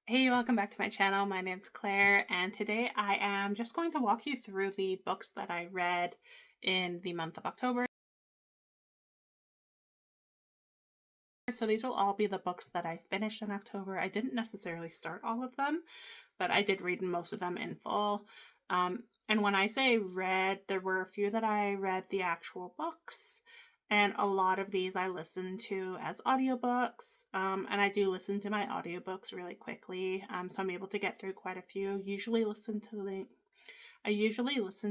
Hey, welcome back to my channel. My name's Claire, and today I am just going to walk you through the books that I read in the month of October. So these will all be the books that I finished in October. I didn't necessarily start all of them, but I did read most of them in full. And when I say read, there were a few that I read the actual books, and a lot of these I listened to as audiobooks. And I do listen to my audiobooks really quickly, so I'm able to get through quite a few. I usually listen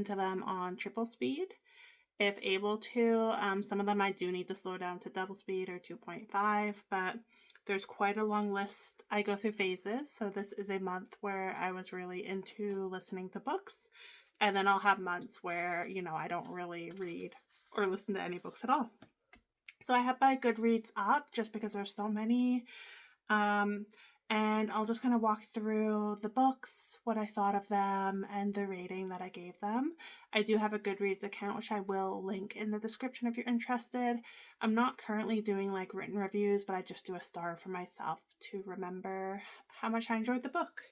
to them on triple speed if able to. Some of them I do need to slow down to double speed or 2.5, but there's quite a long list. I go through phases, so this is a month where I was really into listening to books, and then I'll have months where, I don't really read or listen to any books at all. So I have my Goodreads up just because there's so many. And I'll just kind of walk through the books, what I thought of them, and the rating that I gave them. I do have a Goodreads account, which I will link in the description if you're interested. I'm not currently doing like written reviews, but I just do a star for myself to remember how much I enjoyed the book.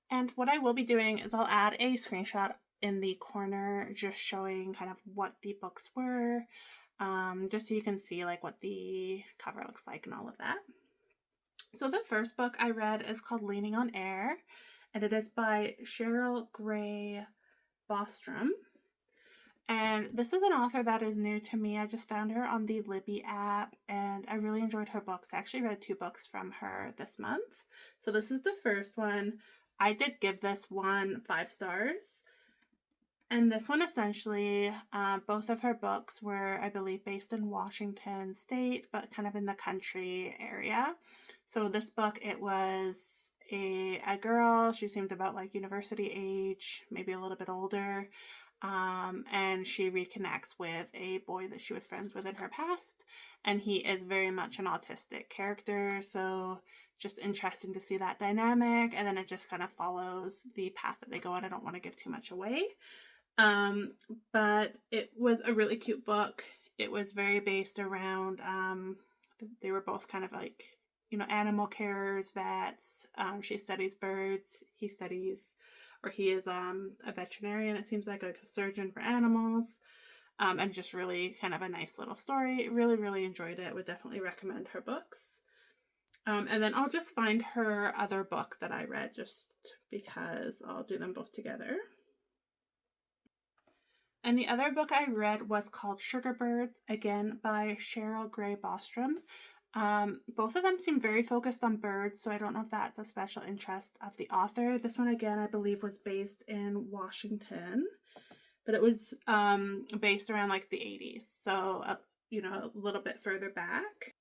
And what I will be doing is I'll add a screenshot in the corner just showing kind of what the books were, just so you can see like what the cover looks like and all of that. So the first book I read is called Leaning on Air, and it is by Cheryl Gray Bostrom. And this is an author that is new to me. I just found her on the Libby app, and I really enjoyed her books. I actually read 2 books from her this month. So this is the first one. I did give this one 5 stars. And this one essentially, both of her books were, I believe, based in Washington State, but kind of in the country area. So this book, it was a girl. She seemed about like university age, maybe a little bit older. And she reconnects with a boy that she was friends with in her past. And he is very much an autistic character. So just interesting to see that dynamic. And then it just kind of follows the path that they go on. I don't want to give too much away. But it was a really cute book. It was very based around, they were both kind of like, animal carers, vets. She studies birds. He is a veterinarian, it seems like a surgeon for animals. And just really kind of a nice little story. Really, really enjoyed it. Would definitely recommend her books. And then I'll just find her other book that I read just because I'll do them both together. And the other book I read was called Sugar Birds, again by Cheryl Gray Bostrom. Both of them seem very focused on birds, so I don't know if that's a special interest of the author. This one, again, I believe was based in Washington, but it was based around like the 80s, so a little bit further back.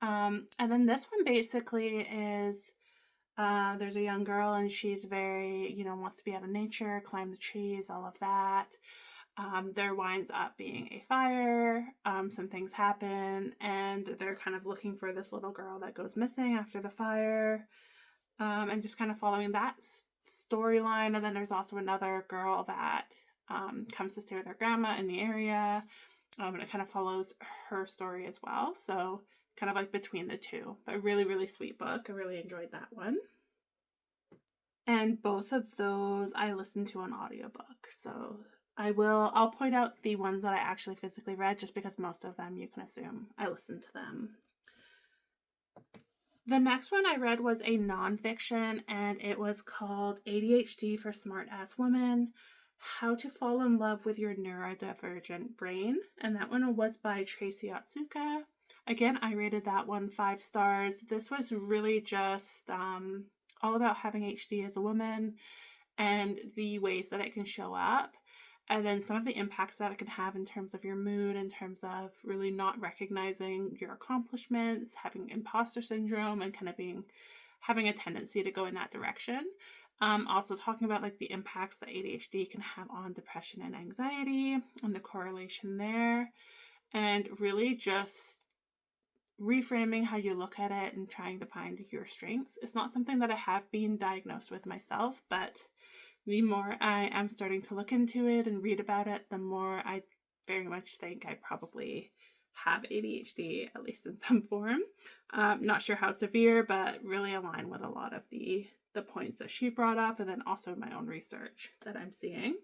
And then this one basically is there's a young girl and she's very, wants to be out of nature, climb the trees, all of that. There winds up being a fire. Some things happen, and they're kind of looking for this little girl that goes missing after the fire, and just kind of following that storyline. And then there's also another girl that comes to stay with her grandma in the area, and it kind of follows her story as well. So kind of like between the two, but a really, really sweet book. I really enjoyed that one. And both of those I listened to on audiobook. So I'll point out the ones that I actually physically read, just because most of them you can assume I listened to them. The next one I read was a nonfiction, and it was called ADHD for Smart Ass Women: How to Fall in Love with Your Neurodivergent Brain. And that one was by Tracy Otsuka. Again, I rated that one 5 stars. This was really just all about having HD as a woman and the ways that it can show up, and then some of the impacts that it can have in terms of your mood, in terms of really not recognizing your accomplishments, having imposter syndrome, and kind of having a tendency to go in that direction. Also talking about like the impacts that ADHD can have on depression and anxiety and the correlation there, and really just reframing how you look at it and trying to find your strengths. It's not something that I have been diagnosed with myself, but the more I am starting to look into it and read about it, the more I very much think I probably have ADHD, at least in some form. Not sure how severe, but really align with a lot of the points that she brought up, and then also my own research that I'm seeing.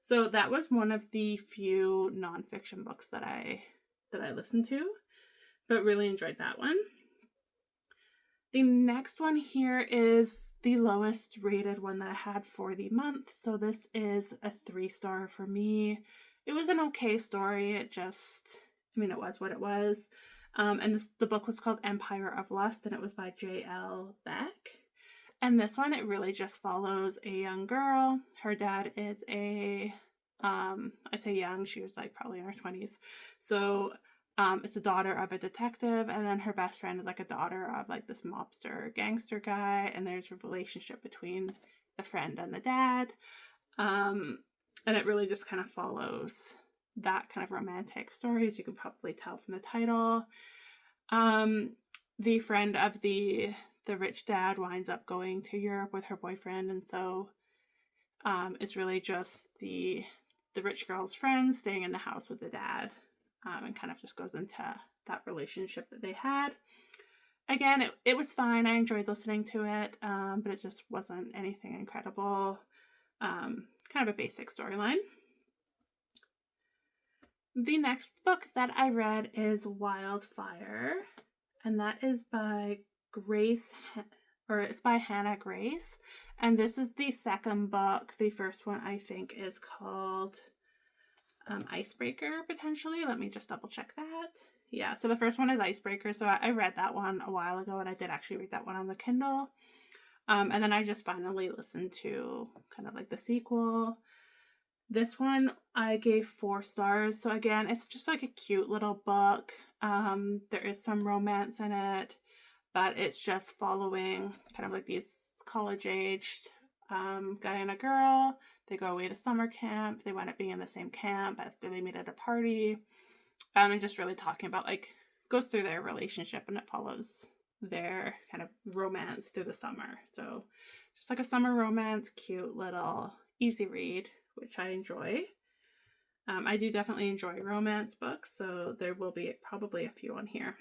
So that was one of the few nonfiction books that I listened to, but really enjoyed that one. The next one here is the lowest rated one that I had for the month. So this is a 3-star for me. It was an okay story. It was what it was. And the book was called Empire of Lust, and it was by J.L. Beck. And this one, it really just follows a young girl. Her dad is I say young, she was like probably in her 20s. So it's a daughter of a detective, and then her best friend is like a daughter of like this mobster gangster guy, and there's a relationship between the friend and the dad. And it really just kind of follows that kind of romantic story, as you can probably tell from the title. The friend of the rich dad winds up going to Europe with her boyfriend, and so it's really just the rich girl's friend staying in the house with the dad, and kind of just goes into that relationship that they had. Again, it was fine. I enjoyed listening to it, but it just wasn't anything incredible. Kind of a basic storyline. The next book that I read is Wildfire, and that is by it's by Hannah Grace, and this is the second book. The first one I think is called Icebreaker, potentially. Let me just double check that. Yeah, so the first one is Icebreaker, so I read that one a while ago, and I did actually read that one on the Kindle. And then I just finally listened to kind of like the sequel. This one I gave 4 stars. So again, it's just like a cute little book. There is some romance in it, but it's just following kind of like these college-aged guy and a girl. They go away to summer camp. They wind up being in the same camp after they meet at a party. And just really talking about, like, goes through their relationship, and it follows their kind of romance through the summer. So just like a summer romance, cute little easy read, which I enjoy. I do definitely enjoy romance books, so there will be probably a few on here.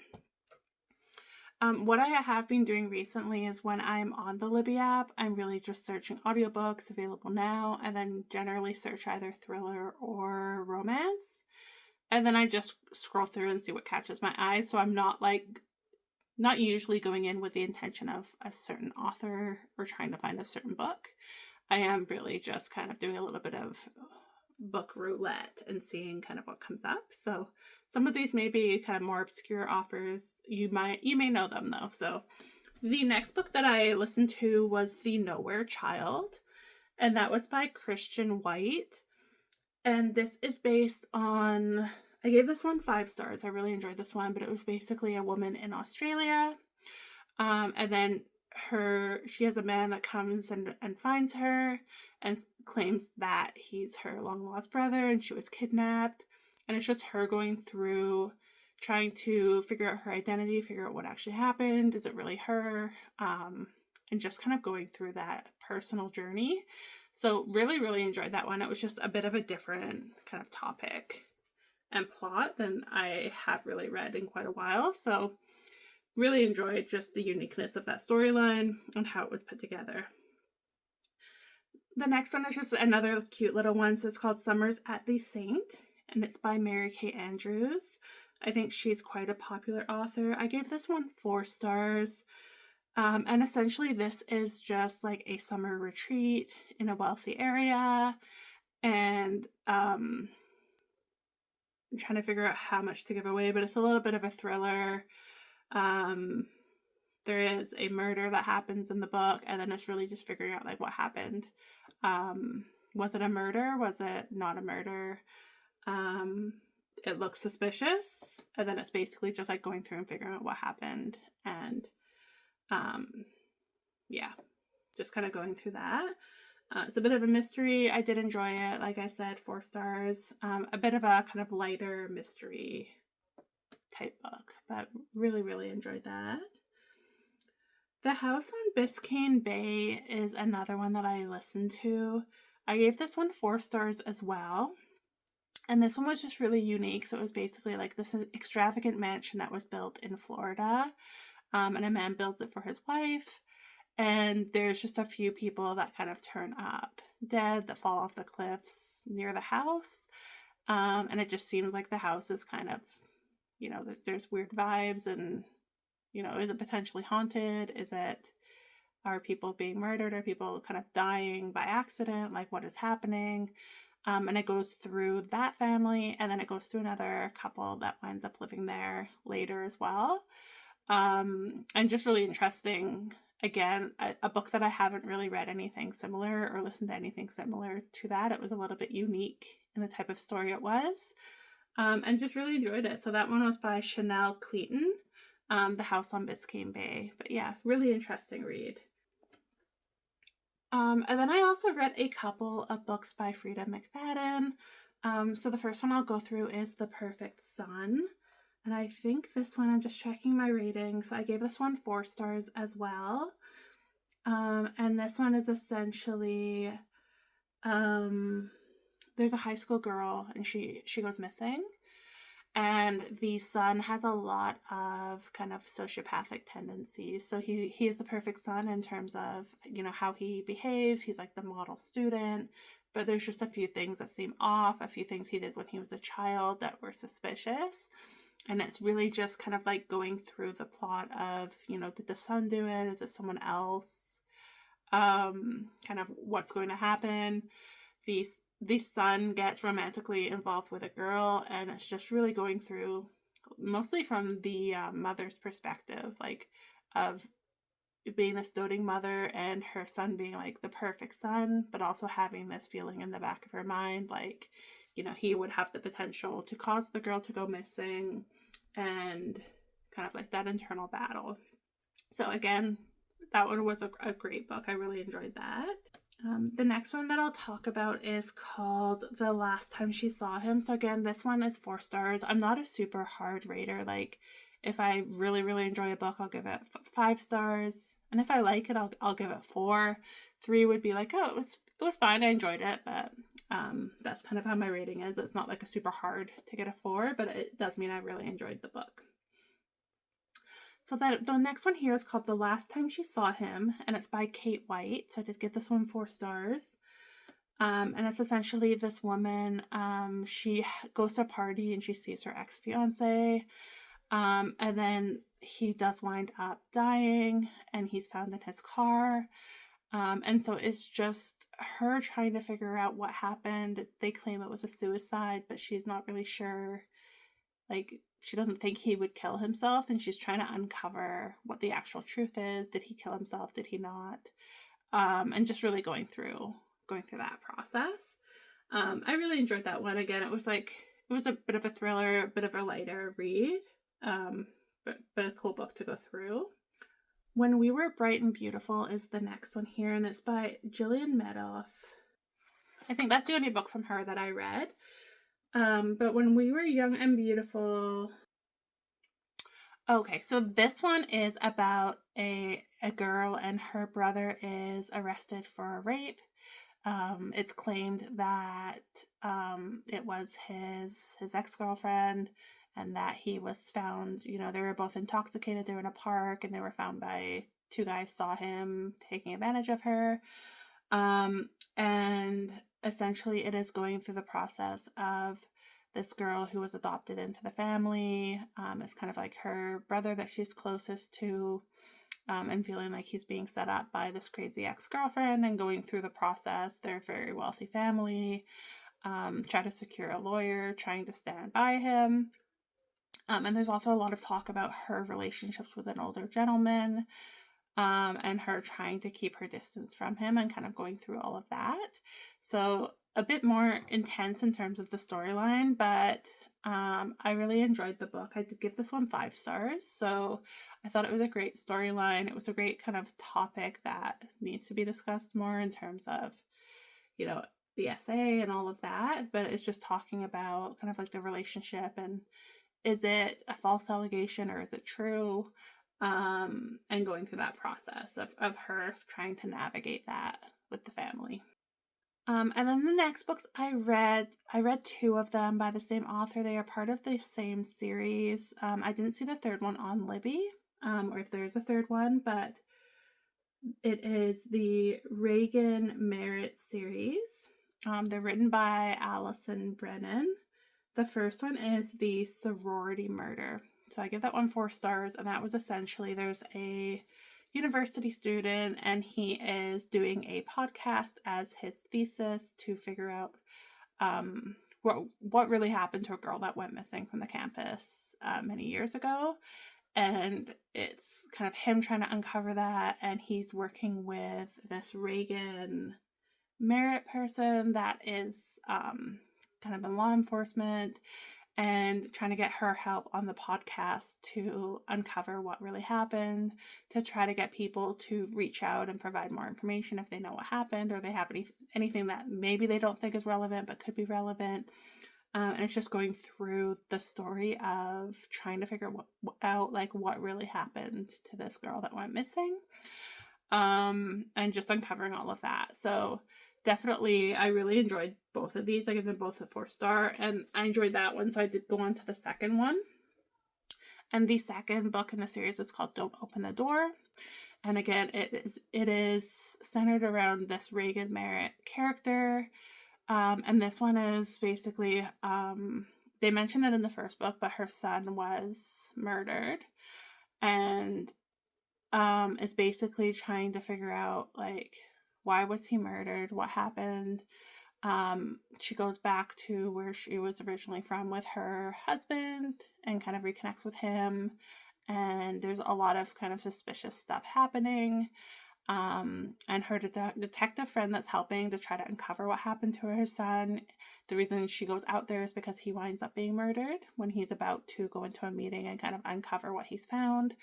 What I have been doing recently is when I'm on the Libby app, I'm really just searching audiobooks available now, and then generally search either thriller or romance. And then I just scroll through and see what catches my eye. So I'm not usually going in with the intention of a certain author or trying to find a certain book. I am really just kind of doing a little bit of book roulette and seeing kind of what comes up. So some of these may be kind of more obscure authors. You may know them though. So the next book that I listened to was The Nowhere Child, and that was by Christian White. And this is based on, I gave this one 5 stars. I really enjoyed this one, but it was basically a woman in Australia. And then she has a man that comes and finds her and claims that he's her long lost brother and she was kidnapped. And it's just her going through trying to figure out her identity, figure out what actually happened. Is it really her? And just kind of going through that personal journey. So really, really enjoyed that one. It was just a bit of a different kind of topic and plot than I have really read in quite a while. So really enjoyed just the uniqueness of that storyline and how it was put together. The next one is just another cute little one. So it's called Summers at the Saint, and it's by Mary Kay Andrews. I think she's quite a popular author. I gave this one 4 stars. And essentially this is just like a summer retreat in a wealthy area. And I'm trying to figure out how much to give away, but it's a little bit of a thriller. There is a murder that happens in the book, and then it's really just figuring out like what happened. Was it a murder? Was it not a murder? It looks suspicious, and then it's basically just like going through and figuring out what happened, and just kind of going through that. It's a bit of a mystery. I did enjoy it. Like I said, 4 stars. A bit of a kind of lighter mystery type book, but really, really enjoyed that. The House on Biscayne Bay is another one that I listened to. I gave this one 4 stars as well. And this one was just really unique. So it was basically like this extravagant mansion that was built in Florida. And a man builds it for his wife. And there's just a few people that kind of turn up dead, that fall off the cliffs near the house. And it just seems like the house is kind of, there's weird vibes, and, is it potentially haunted? Are people being murdered? Are people kind of dying by accident? Like, what is happening? And it goes through that family, and then it goes through another couple that winds up living there later as well. And just really interesting. Again, a book that I haven't really read anything similar or listened to anything similar to that. It was a little bit unique in the type of story it was, and just really enjoyed it. So that one was by Chanel Cleaton, The House on Biscayne Bay. But yeah, really interesting read. And then I also read a couple of books by Frida McFadden. So the first one I'll go through is The Perfect Son. And I think this one, I'm just checking my rating. So I gave this one 4 stars as well. And this one is essentially, there's a high school girl and she goes missing. And the son has a lot of kind of sociopathic tendencies. So he is the perfect son in terms of, how he behaves. He's like the model student. But there's just a few things that seem off, a few things he did when he was a child that were suspicious. And it's really just kind of like going through the plot of, did the son do it? Is it someone else? Kind of what's going to happen. The son gets romantically involved with a girl, and it's just really going through mostly from the mother's perspective, like of being this doting mother and her son being like the perfect son, but also having this feeling in the back of her mind, like, he would have the potential to cause the girl to go missing, and kind of like that internal battle. So again, that one was a great book. I really enjoyed that. The next one that I'll talk about is called The Last Time She Saw Him. So again, this one is 4 stars. I'm not a super hard rater. Like, if I really, really enjoy a book, I'll give it 5 stars. And if I like it, I'll give it 4. 3 would be like, oh, it was fine. I enjoyed it. But that's kind of how my rating is. It's not like a super hard to get a 4, but it does mean I really enjoyed the book. So the next one here is called The Last Time She Saw Him, and it's by Kate White. So I did give this one 4 stars. And it's essentially this woman, she goes to a party and she sees her ex-fiance. And then he does wind up dying, and he's found in his car. And so it's just her trying to figure out what happened. They claim it was a suicide, but she's not really sure. Like, she doesn't think he would kill himself, and she's trying to uncover what the actual truth is. Did he kill himself? Did he not? And just really going through that process. I really enjoyed that one. Again, it was a bit of a thriller, a bit of a lighter read, but a cool book to go through. When We Were Bright and Beautiful is the next one here, and it's by Gillian Medoff. I think that's the only book from her that I read. But When We Were Young and Beautiful. Okay, so this one is about a girl, and her brother is arrested for a rape. It's claimed that it was his ex-girlfriend, and that he was found, they were both intoxicated. They were in a park, and they were found by 2 guys, saw him taking advantage of her. And essentially it is going through the process of this girl who was adopted into the family. It's kind of like her brother that she's closest to, and feeling like he's being set up by this crazy ex-girlfriend, and going through the process. They're a very wealthy family, try to secure a lawyer, trying to stand by him. And there's also a lot of talk about her relationships with an older gentleman, and her trying to keep her distance from him, and kind of going through all of that. So a bit more intense in terms of the storyline, but I really enjoyed the book. I did give this one 5 stars. So I thought it was a great storyline. It was a great kind of topic that needs to be discussed more in terms of, the essay and all of that. But it's just talking about kind of like the relationship, and is it a false allegation or is it true? And going through that process of her trying to navigate that with the family. And then the next books I read two of them by the same author. They are part of the same series. I didn't see the third one on Libby, or if there's a third one, but it is the Reagan Merritt series. They're written by Allison Brennan. The first one is the sorority murder. So I give that one 4 stars, and that was essentially, there's a university student and he is doing a podcast as his thesis to figure out what really happened to a girl that went missing from the campus many years ago. And it's kind of him trying to uncover that, and he's working with this Reagan Merritt person that is kind of in law enforcement, and trying to get her help on the podcast to uncover what really happened, to try to get people to reach out and provide more information if they know what happened, or they have anything that maybe they don't think is relevant but could be relevant. And it's just going through the story of trying to figure out like what really happened to this girl that went missing, and just uncovering all of that. So definitely, I really enjoyed both of these. I give them both a 4-star, and I enjoyed that one, so I did go on to the second one. And the second book in the series is called Don't Open the Door. And again, it is centered around this Reagan Merritt character. And this one is basically, they mentioned it in the first book, but her son was murdered. And it's basically trying to figure out, like, why was he murdered? What happened? She goes back to where she was originally from with her husband and kind of reconnects with him. And there's a lot of kind of suspicious stuff happening. And her detective friend that's helping to try to uncover what happened to her son. The reason she goes out there is because he winds up being murdered when he's about to go into a meeting and kind of uncover what he's found.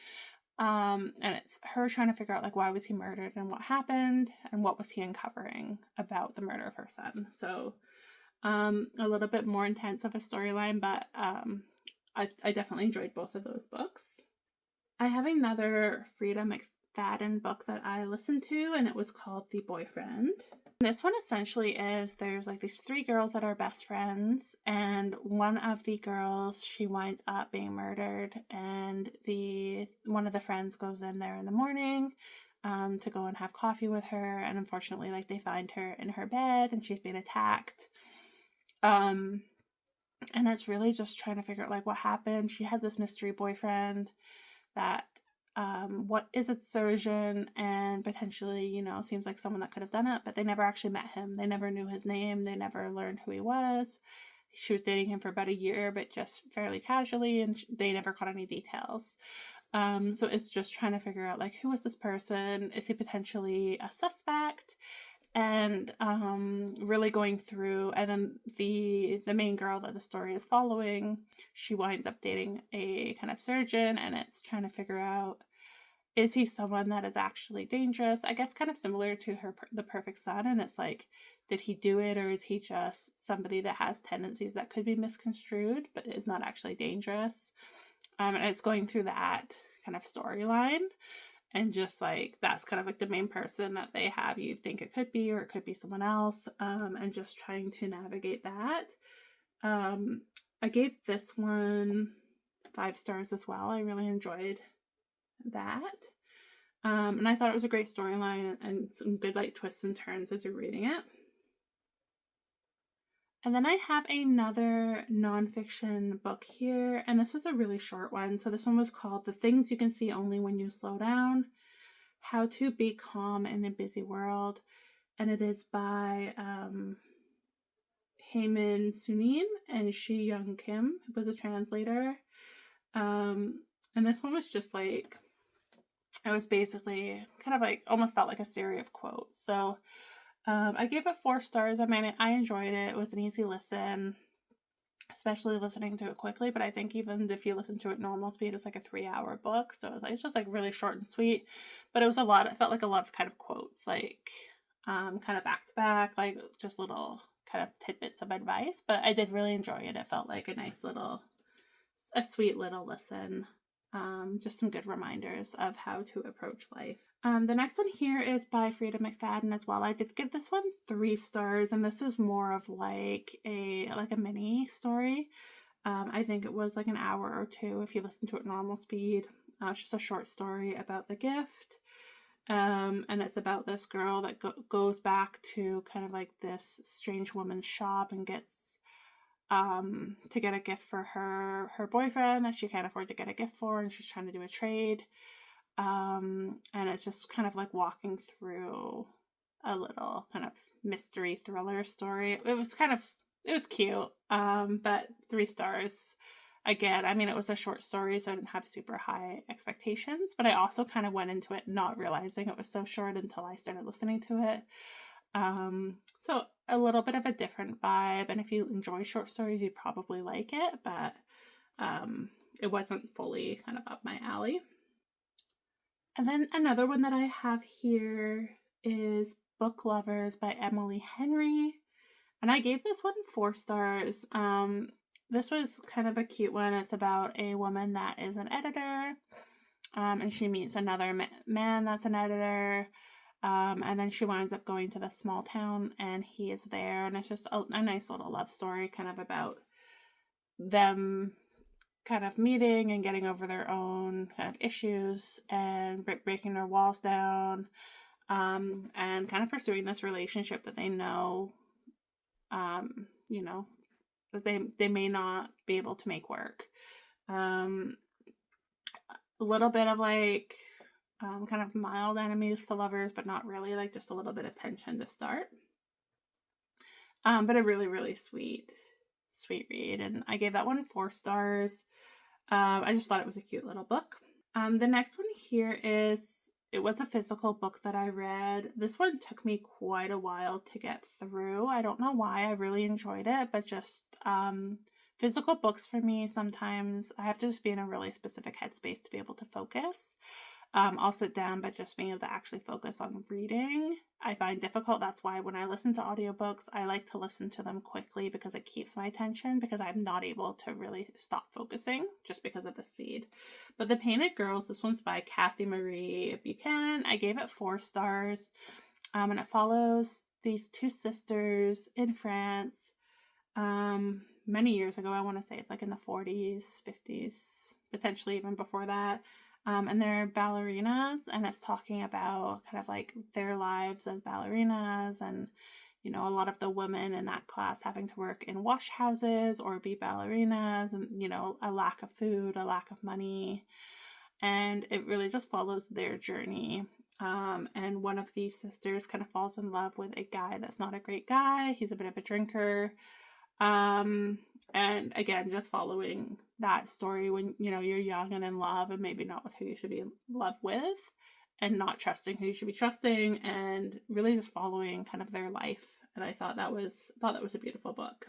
And it's her trying to figure out, like, why was he murdered and what happened and what was he uncovering about the murder of her son. So a little bit more intense of a storyline, but I definitely enjoyed both of those books. I have another Frida McFadden book that I listened to, and it was called The Boyfriend. This one essentially is, there's like these 3 girls that are best friends, and one of the girls, she winds up being murdered, and one of the friends goes in there in the morning to go and have coffee with her, and unfortunately, like, they find her in her bed and she's being attacked. And it's really just trying to figure out, like, what happened. She had this mystery boyfriend that what is a surgeon and potentially, you know, seems like someone that could have done it, but they never actually met him. They never knew his name. They never learned who he was. She was dating him for about a year, but just fairly casually, and they never got any details. So it's just trying to figure out, like, who is this person? Is he potentially a suspect? And really going through, and then the main girl that the story is following, she winds up dating a kind of surgeon, and it's trying to figure out, is he someone that is actually dangerous? I guess kind of similar to The Perfect Son, and it's like, did he do it, or is he just somebody that has tendencies that could be misconstrued but is not actually dangerous? And it's going through that kind of storyline. And just, like, that's kind of like the main person that they have. You think it could be, or it could be someone else. And just trying to navigate that. I gave this one 5 stars as well. I really enjoyed that. And I thought it was a great storyline and some good, like, twists and turns as you're reading it. And then I have another nonfiction book here, and this was a really short one. So this one was called The Things You Can See Only When You Slow Down: How to Be Calm in a Busy World. And it is by Heyman Sunim and Shi Young Kim, who was a translator. And this one was just like, it was basically kind of like, almost felt like a series of quotes. So I gave it 4 stars. I mean, I enjoyed it. It was an easy listen, especially listening to it quickly. But I think even if you listen to it normal speed, it's like a 3-hour book. So it's just like really short and sweet. But it was a lot. It felt like a lot of kind of quotes, like kind of back to back, like just little kind of tidbits of advice. But I did really enjoy it. It felt like a nice little, a sweet little listen. Just some good reminders of how to approach life. The next one here is by Frida McFadden as well. I did give this one 3 stars, and this is more of like a mini story. I think it was like an hour or two if you listen to it normal speed. It's just a short story about the gift. And it's about this girl that goes back to kind of like this strange woman's shop and gets to get a gift for her boyfriend that she can't afford to get a gift for, and she's trying to do a trade. And it's just kind of like walking through a little kind of mystery thriller story. It was cute. But 3 stars. Again, I mean, it was a short story, so I didn't have super high expectations, but I also kind of went into it not realizing it was so short until I started listening to it. So a little bit of a different vibe, and if you enjoy short stories, you'd probably like it, but it wasn't fully kind of up my alley. And then another one that I have here is Book Lovers by Emily Henry, and I gave this one 4 stars. This was kind of a cute one. It's about a woman that is an editor, and she meets another man that's an editor. And then she winds up going to the small town, and he is there, and it's just a nice little love story kind of about them kind of meeting and getting over their own kind of issues and breaking their walls down, and kind of pursuing this relationship that they know, that they may not be able to make work. A little bit of like kind of mild enemies to lovers, but not really, like just a little bit of tension to start. But a really, really sweet read, and I gave that one 4 stars. I just thought it was a cute little book. The next one here it was a physical book that I read. This one took me quite a while to get through. I don't know why. I really enjoyed it, but just physical books for me, sometimes I have to just be in a really specific headspace to be able to focus. I'll sit down, but just being able to actually focus on reading, I find difficult. That's why when I listen to audiobooks, I like to listen to them quickly because it keeps my attention, because I'm not able to really stop focusing just because of the speed. But The Painted Girls, this one's by Kathy Marie Buchanan. I gave it 4 stars. And it follows these 2 sisters in France many years ago. I want to say it's like in the 40s, 50s, potentially even before that. And they're ballerinas, and it's talking about kind of like their lives as ballerinas, and a lot of the women in that class having to work in wash houses or be ballerinas, and a lack of food, a lack of money, and it really just follows their journey. And one of these sisters kind of falls in love with a guy that's not a great guy. He's a bit of a drinker. And again, just following that story when, you're young and in love, and maybe not with who you should be in love with, and not trusting who you should be trusting, and really just following kind of their life. And I thought that was a beautiful book.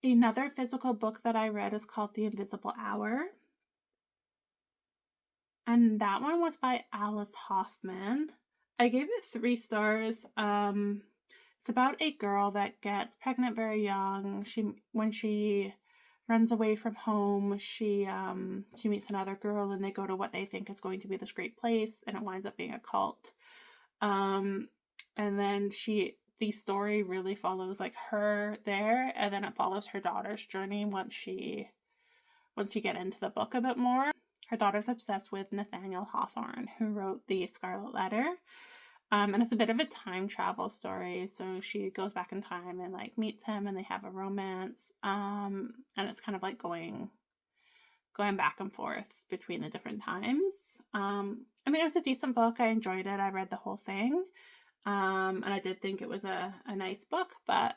Another physical book that I read is called The Invisible Hour. And that one was by Alice Hoffman. I gave it 3 stars. It's about a girl that gets pregnant very young. When she runs away from home, she meets another girl, and they go to what they think is going to be this great place, and it winds up being a cult. And then the story really follows like her there, and then it follows her daughter's journey once you get into the book a bit more. Her daughter's obsessed with Nathaniel Hawthorne, who wrote The Scarlet Letter. And it's a bit of a time travel story. So she goes back in time and like meets him, and they have a romance. And it's kind of like going back and forth between the different times. I mean, it was a decent book. I enjoyed it. I read the whole thing. And I did think it was a nice book, but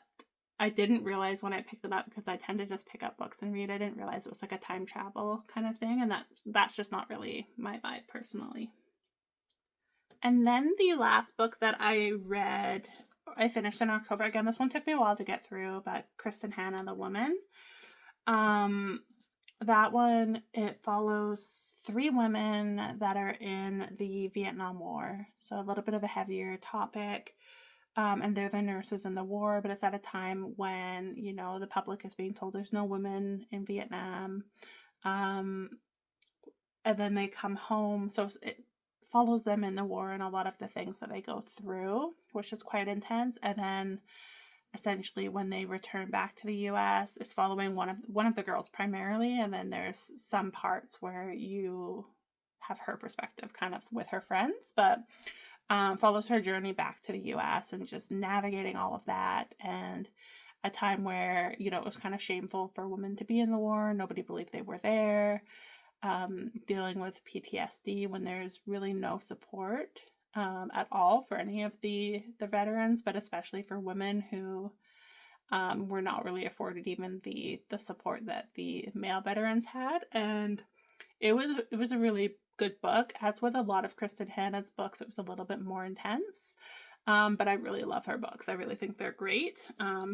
I didn't realize when I picked it up, because I tend to just pick up books and read. I didn't realize it was like a time travel kind of thing. And that's just not really my vibe personally. And then the last book that I read, I finished in October. Again, this one took me a while to get through, but Kristen Hanna, The Woman. That one, it follows 3 women that are in the Vietnam War. So a little bit of a heavier topic. And they're the nurses in the war, but it's at a time when, the public is being told there's no women in Vietnam. and then they come home. So it follows them in the war and a lot of the things that they go through, which is quite intense. And then essentially when they return back to the US, it's following one of the girls primarily, and then there's some parts where you have her perspective kind of with her friends, but follows her journey back to the US and just navigating all of that, and a time where, you know, it was kind of shameful for women to be in the war. Nobody believed they were there. Dealing with PTSD when there's really no support at all for any of the veterans, but especially for women who were not really afforded even the support that the male veterans had. And it was a really good book. As with a lot of Kristen Hanna's books, it was a little bit more intense. But I really love her books. I really think they're great.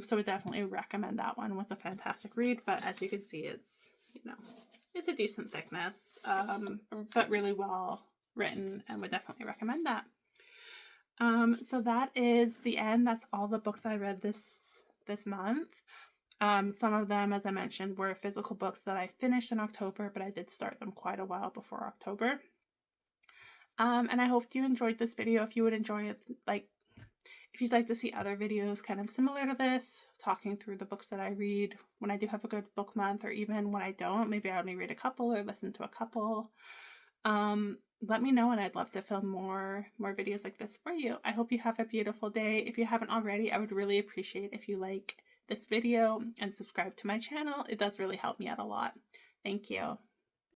So I definitely recommend that one. It was a fantastic read, but as you can see, it's, you know, it's a decent thickness, but really well written, and would definitely recommend that. So that is the end. That's all the books I read this month. Some of them, as I mentioned, were physical books that I finished in October, but I did start them quite a while before October. And I hope you enjoyed this video. If you would enjoy it, like, if you'd like to see other videos kind of similar to this, talking through the books that I read when I do have a good book month, or even when I don't, maybe I only read a couple or listen to a couple, let me know, and I'd love to film more videos like this for you. I hope you have a beautiful day. If you haven't already, I would really appreciate if you like this video and subscribe to my channel. It does really help me out a lot. Thank you.